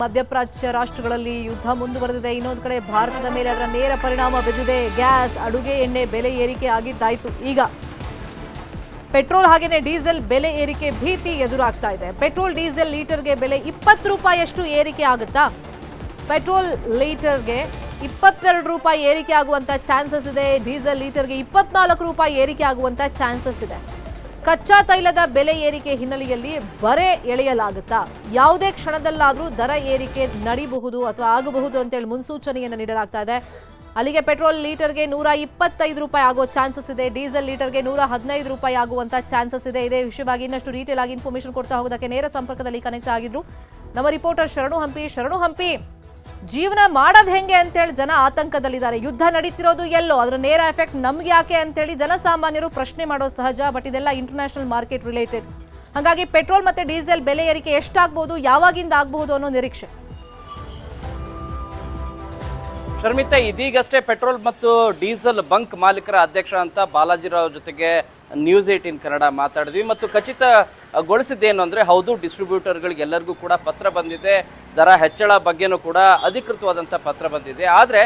ಮಧ್ಯಪ್ರಾಚ್ಯ ರಾಷ್ಟ್ರಗಳಲ್ಲಿ ಯುದ್ಧ ಮುಂದುವರೆದಿದೆ. ಇನ್ನೊಂದು ಕಡೆ ಭಾರತದ ಮೇಲೆ ಅದರ ನೇರ ಪರಿಣಾಮ ಬಿದ್ದಿದೆ. ಗ್ಯಾಸ್, ಅಡುಗೆ ಎಣ್ಣೆ ಬೆಲೆ ಏರಿಕೆ ಆಗಿದ್ದಾಯಿತು. ಈಗ ಪೆಟ್ರೋಲ್ ಹಾಗೇನೆ ಡೀಸೆಲ್ ಬೆಲೆ ಏರಿಕೆ ಭೀತಿ ಎದುರಾಗ್ತಾ ಇದೆ. ಪೆಟ್ರೋಲ್ ಡೀಸೆಲ್ ಲೀಟರ್ಗೆ ಬೆಲೆ 20 ರೂಪಾಯಿಯಷ್ಟು ಏರಿಕೆ ಆಗುತ್ತಾ? ಪೆಟ್ರೋಲ್ ಲೀಟರ್ಗೆ 22 ರೂಪಾಯಿ ಏರಿಕೆ ಆಗುವಂತ ಚಾನ್ಸಸ್ ಇದೆ. ಡೀಸೆಲ್ ಲೀಟರ್ಗೆ 24 ರೂಪಾಯಿ ಏರಿಕೆ ಆಗುವಂತ ಚಾನ್ಸಸ್ ಇದೆ. ಕಚ್ಚಾ ತೈಲದ ಬೆಲೆ ಏರಿಕೆ ಹಿನ್ನೆಲೆಯಲ್ಲಿ ಬರೆ ಎಳೆಯಲಾಗುತ್ತಾ? ಯಾವುದೇ ಕ್ಷಣದಲ್ಲಾದರೂ ದರ ಏರಿಕೆ ನಡೀಬಹುದು ಅಥವಾ ಆಗಬಹುದು ಅಂತೇಳಿ ಮುನ್ಸೂಚನೆಯನ್ನು ನೀಡಲಾಗ್ತಾ ಇದೆ. ಅಲ್ಲಿಗೆ ಪೆಟ್ರೋಲ್ ಲೀಟರ್ಗೆ 125 ರೂಪಾಯಿ ಆಗೋ ಚಾನ್ಸಸ್ ಇದೆ. ಡೀಸೆಲ್ ಲೀಟರ್ಗೆ 115 ರೂಪಾಯಿ ಆಗುವಂತ ಚಾನ್ಸಸ್ ಇದೆ. ಇದೇ ವಿಷಯವಾಗಿ ಇನ್ನಷ್ಟು ಡೀಟೇಲ್ ಆಗಿ ಇನ್ಫಾರ್ಮೇಶನ್ ಕೊಡ್ತಾ ಹೋಗೋದಕ್ಕೆ ನೇರ ಸಂಪರ್ಕದಲ್ಲಿ ಕನೆಕ್ಟ್ ಆಗಿದ್ರು ನಮ್ಮ ರಿಪೋರ್ಟರ್ ಶರಣು ಹಂಪಿ. ಜೀವನ ಮಾಡೋದು ಹೆಂಗೆ ಅಂತೇಳಿ ಜನ ಆತಂಕದಲ್ಲಿದ್ದಾರೆ. ಯುದ್ಧ ನಡೀತಿರೋದು ಎಲ್ಲೋ, ಅದರ ನೇರ ಎಫೆಕ್ಟ್ ನಮ್ಗೆ ಯಾಕೆ ಅಂತೇಳಿ ಜನಸಾಮಾನ್ಯರು ಪ್ರಶ್ನೆ ಮಾಡೋದು ಸಹಜ. ಬಟ್ ಇದೆಲ್ಲ ಇಂಟರ್ನ್ಯಾಷನಲ್ ಮಾರ್ಕೆಟ್ ರಿಲೇಟೆಡ್. ಹಾಗಾಗಿ ಪೆಟ್ರೋಲ್ ಮತ್ತೆ ಡೀಸೆಲ್ ಬೆಲೆ ಏರಿಕೆ ಎಷ್ಟಾಗಬಹುದು, ಯಾವಾಗಿಂದ ಆಗಬಹುದು ಅನ್ನೋ ನಿರೀಕ್ಷೆ. ಶರ್ಮಿತಾ, ಇದೀಗಷ್ಟೇ ಪೆಟ್ರೋಲ್ ಮತ್ತು ಡೀಸೆಲ್ ಬಂಕ್ ಮಾಲೀಕರ ಅಧ್ಯಕ್ಷ ಅಂತ ಬಾಲಾಜಿರಾವ್ ಜೊತೆಗೆ ನ್ಯೂಸ್ 18 ಕನ್ನಡ ಮಾತಾಡಿದ್ವಿ ಮತ್ತು ಖಚಿತಗೊಳಿಸಿದ್ದೇನು ಅಂದರೆ ಹೌದು, ಡಿಸ್ಟ್ರಿಬ್ಯೂಟರ್ಗಳಿಗೆ ಎಲ್ಲರಿಗೂ ಕೂಡ ಪತ್ರ ಬಂದಿದೆ. ದರ ಹೆಚ್ಚಳ ಬಗ್ಗೆನೂ ಕೂಡ ಅಧಿಕೃತವಾದಂಥ ಪತ್ರ ಬಂದಿದೆ. ಆದರೆ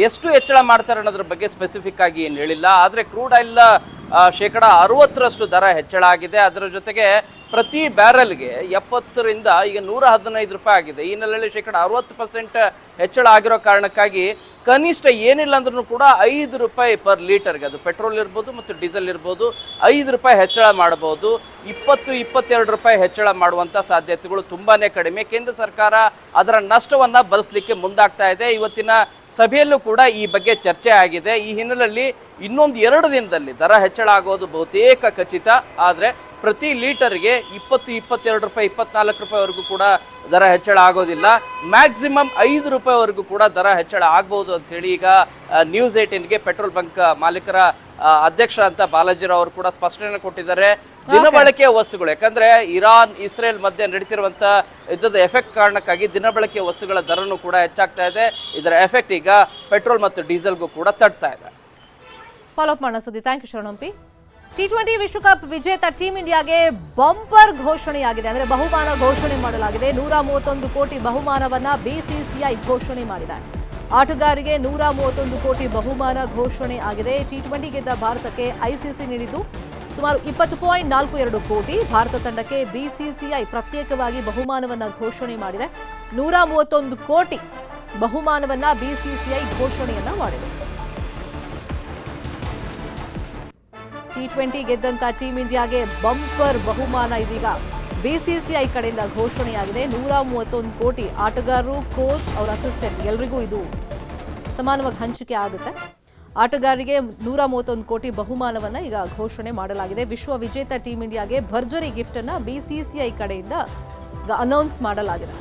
ಎಷ್ಟು ಹೆಚ್ಚಳ ಮಾಡ್ತಾರೆ ಅನ್ನೋದ್ರ ಬಗ್ಗೆ ಸ್ಪೆಸಿಫಿಕ್ ಆಗಿ ಏನು ಹೇಳಿಲ್ಲ. ಆದರೆ ಕ್ರೂಡ್ ಆಯಿಲ್ 60% ದರ ಹೆಚ್ಚಳ ಆಗಿದೆ. ಅದರ ಜೊತೆಗೆ ಪ್ರತಿ ಬ್ಯಾರಲ್ಗೆ 70ರಿಂದ ಈಗ 115 ರೂಪಾಯಿ ಆಗಿದೆ. ಈ ನೆಲೆಯಲ್ಲಿ 60% ಹೆಚ್ಚಳ ಆಗಿರೋ ಕಾರಣಕ್ಕಾಗಿ ಕನಿಷ್ಠ ಏನಿಲ್ಲ ಅಂದ್ರೂ ಕೂಡ 5 ರೂಪಾಯಿ ಪರ್ ಲೀಟರ್ಗೆ, ಅದು ಪೆಟ್ರೋಲ್ ಇರ್ಬೋದು ಮತ್ತು ಡೀಸೆಲ್ ಇರ್ಬೋದು, 5 ರೂಪಾಯಿ ಹೆಚ್ಚಳ ಮಾಡಬಹುದು. 20-22 ರೂಪಾಯಿ ಹೆಚ್ಚಳ ಮಾಡುವಂಥ ಸಾಧ್ಯತೆಗಳು ತುಂಬಾ ಕಡಿಮೆ. ಕೇಂದ್ರ ಸರ್ಕಾರ ಅದರ ನಷ್ಟವನ್ನು ಭರಿಸಲಿಕ್ಕೆ ಮುಂದಾಗ್ತಾ ಇದೆ. ಇವತ್ತಿನ ಸಭೆಯಲ್ಲೂ ಕೂಡ ಈ ಬಗ್ಗೆ ಚರ್ಚೆ ಆಗಿದೆ. ಈ ಹಿನ್ನೆಲೆಯಲ್ಲಿ ಇನ್ನೊಂದು 2 ದಿನದಲ್ಲಿ ದರ ಹೆಚ್ಚಳ ಆಗೋದು ಬಹುತೇಕ ಖಚಿತ. ಆದರೆ ಪ್ರತಿ ಲೀಟರ್ಗೆ 20-22 ರೂಪಾಯಿ, 24 ರೂಪಾಯಿವರೆಗೂ ಕೂಡ ದರ ಹೆಚ್ಚಳ ಆಗೋದಿಲ್ಲ. ಮ್ಯಾಕ್ಸಿಮಮ್ 5 ರೂಪಾಯಿವರೆಗೂ ಕೂಡ ದರ ಹೆಚ್ಚಳ ಆಗ್ಬೋದು ಅಂತ ಹೇಳಿ ಈಗ ನ್ಯೂಸ್ 18ಗೆ ಪೆಟ್ರೋಲ್ ಬಂಕ್ ಮಾಲೀಕರ ಅಧ್ಯಕ್ಷ ಅಂತ ಬಾಲಾಜಿರಾವ್ ಅವರು ಕೂಡ ಸ್ಪಷ್ಟನೆ ಕೊಟ್ಟಿದ್ದಾರೆ. ದಿನಬಳಕೆಯ ವಸ್ತುಗಳು, ಯಾಕಂದ್ರೆ ಇರಾನ್ ಇಸ್ರೇಲ್ ಮಧ್ಯೆ ನಡೀತಿರುವಂತ ಯುದ್ಧದ ಎಫೆಕ್ಟ್ ಕಾರಣಕ್ಕಾಗಿ ದಿನಬಳಕೆಯ ವಸ್ತುಗಳ ದರನೂ ಕೂಡ ಹೆಚ್ಚಾಗ್ತಾ ಇದೆ. ಇದರ ಎಫೆಕ್ಟ್ ಈಗ ಪೆಟ್ರೋಲ್ ಮತ್ತು ಡೀಸೆಲ್ಗೂ ಕೂಡ ತಟ್ತಾ ಇದೆ. ಫಾಲೋ ಅಪ್ ಮಾಡೋಣ ಸುದ್ದಿ. Thank you ಶರಣಂಪಿ. T20 ವಿಶ್ವಕಪ್ ವಿಜೇತ ಟೀಮ್ ಇಂಡಿಯಾಗೆ ಬಂಪರ್ ಘೋಷಣೆಯಾಗಿದೆ. ಅಂದರೆ ಬಹುಮಾನ ಘೋಷಣೆ ಮಾಡಲಾಗಿದೆ. 131 ಕೋಟಿ ಬಹುಮಾನವನ್ನ BCCI ಘೋಷಣೆ ಮಾಡಿದೆ. ಆಟಗಾರರಿಗೆ 131 ಕೋಟಿ ಬಹುಮಾನ ಘೋಷಣೆ ಆಗಿದೆ. T20 ಗೆದ್ದ ಭಾರತಕ್ಕೆ ICC ನೀಡಿದ್ದು ಸುಮಾರು 20.42 ಕೋಟಿ. ಭಾರತ ತಂಡಕ್ಕೆ BCCI ಪ್ರತ್ಯೇಕವಾಗಿ ಬಹುಮಾನವನ್ನ ಘೋಷಣೆ ಮಾಡಿದೆ. 131 ಕೋಟಿ ಬಹುಮಾನವನ್ನ BCCI ಘೋಷಣೆಯನ್ನ ಮಾಡಿದೆ. T20 ಗೆದ್ದಂತ ಟೀಮ್ ಇಂಡಿಯಾಗೆ ಬಂಪರ್ ಬಹುಮಾನ ಇದೀಗ BCCI ಕಡೆಯಿಂದ ಘೋಷಣೆಯಾಗಿದೆ. 131 ಕೋಟಿ. ಆಟಗಾರರು, ಕೋಚ್, ಅವರ ಅಸಿಸ್ಟೆಂಟ್ ಎಲ್ರಿಗೂ ಇದು ಸಮಾನವಾಗಿ ಹಂಚಿಕೆ ಆಗುತ್ತೆ. ಆಟಗಾರರಿಗೆ 131 ಕೋಟಿ ಬಹುಮಾನವನ್ನ ಈಗ ಘೋಷಣೆ ಮಾಡಲಾಗಿದೆ. ವಿಶ್ವ ವಿಜೇತ ಟೀಮ್ ಇಂಡಿಯಾಗೆ ಭರ್ಜರಿ ಗಿಫ್ಟ್ ಅನ್ನ BCCI ಕಡೆಯಿಂದ ಅನೌನ್ಸ್ ಮಾಡಲಾಗಿದೆ.